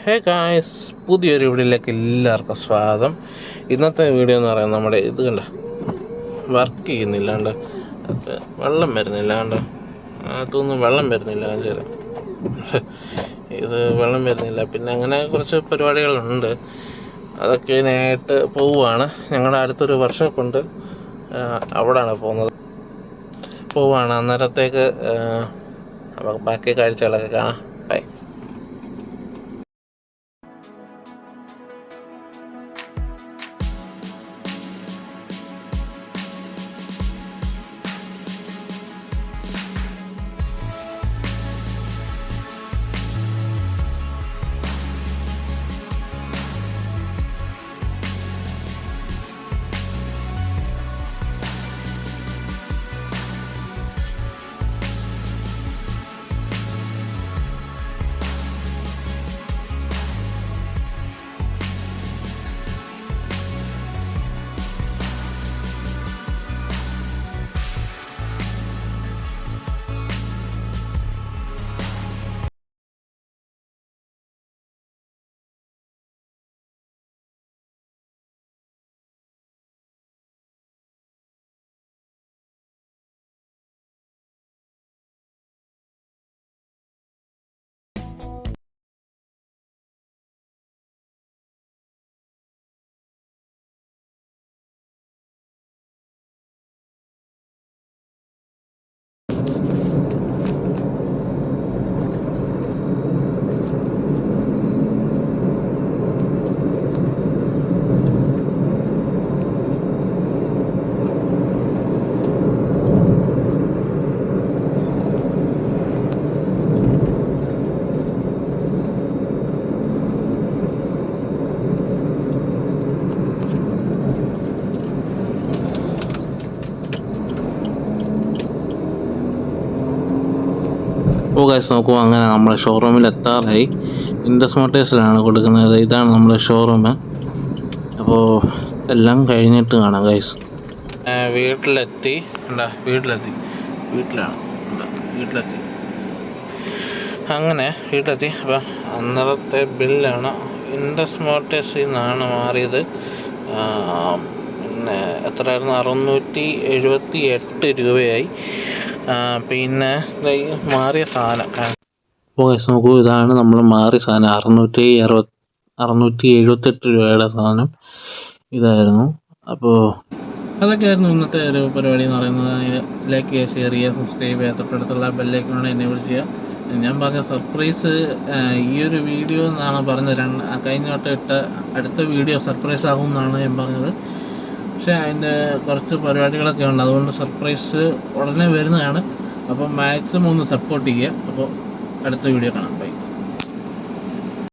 Hey guys, പുതിയൊരു വീഡിയോയിലേക്ക് എല്ലാവർക്കും സ്വാഗതം. ഇന്നത്തെ വീഡിയോ എന്ന് പറയുന്നത് നമ്മുടെ ഇത് കണ്ട വർക്ക് ചെയ്യുന്നില്ല, കണ്ട വെള്ളം വരുന്നില്ല, കണ്ട അതൊന്നും വെള്ളം വരുന്നില്ല. ഇത് വെള്ളം വരുന്നില്ല. പിന്നെ അങ്ങനെ കുറച്ച് പരിപാടികളുണ്ട്, അതൊക്കെ ഇതിനായിട്ട് പോവുകയാണ്. ഞങ്ങളുടെ അടുത്തൊരു വർക്ക്ഷോപ്പ് ഉണ്ട്, അവിടെയാണ് പോവുകയാണ്. അന്നേരത്തേക്ക് ബാക്കി കാഴ്ചകളൊക്കെ കാണാം. ബൈ. ഗൈസ്, നോക്കുക, അങ്ങനെ നമ്മുടെ ഷോറൂമിൽ എത്താറായി. ഇൻഡസ് മോട്ടേഴ്സിലാണ് കൊടുക്കുന്നത്. ഇതാണ് നമ്മുടെ ഷോറൂം. അപ്പോൾ എല്ലാം കഴിഞ്ഞിട്ട് കാണാം ഗൈസ്. വീട്ടിലെത്തി. അങ്ങനെ വീട്ടിലെത്തി. അപ്പം അന്നേരത്തെ ബില്ലാണ് ഇൻഡസ് മോട്ടേഴ്സിൽ നിന്നാണ് മാറിയത്. പിന്നെ എത്രയായിരുന്നു, 678 രൂപയായി. പിന്നെ മാറിയ സാധനം നോക്കൂ, ഇതാണ് നമ്മൾ മാറിയ സാധനം. 678 രൂപയുടെ സാധനം ഇതായിരുന്നു. അപ്പോൾ അതൊക്കെയായിരുന്നു ഇന്നത്തെ ഒരു പരിപാടി എന്ന് പറയുന്നത്. ലൈക്ക് ചെയ്യുക, ഷെയർ ചെയ്യുക, സബ്സ്ക്രൈബ് ചെയ്യുക, തൊട്ടടുത്തുള്ള ബെല്ലൈക്കൺ എനേബിൾ ചെയ്യുക. ഞാൻ പറഞ്ഞ സർപ്രൈസ് ഈ ഒരു വീഡിയോ എന്നാണ് പറഞ്ഞത്. കഴിഞ്ഞ വട്ടം ഇട്ട അടുത്ത വീഡിയോ സർപ്രൈസ് ആകും എന്നാണ് ഞാൻ പറഞ്ഞത്. പക്ഷേ അതിൻ്റെ കുറച്ച് പരിപാടികളൊക്കെ ഉണ്ട്, അതുകൊണ്ട് സർപ്രൈസ് ഉടനെ വരുന്നതാണ്. അപ്പോൾ മാക്സിമം ഒന്ന് സപ്പോർട്ട് ചെയ്യുക. അപ്പോൾ അടുത്ത വീഡിയോ കാണാം. ബൈ.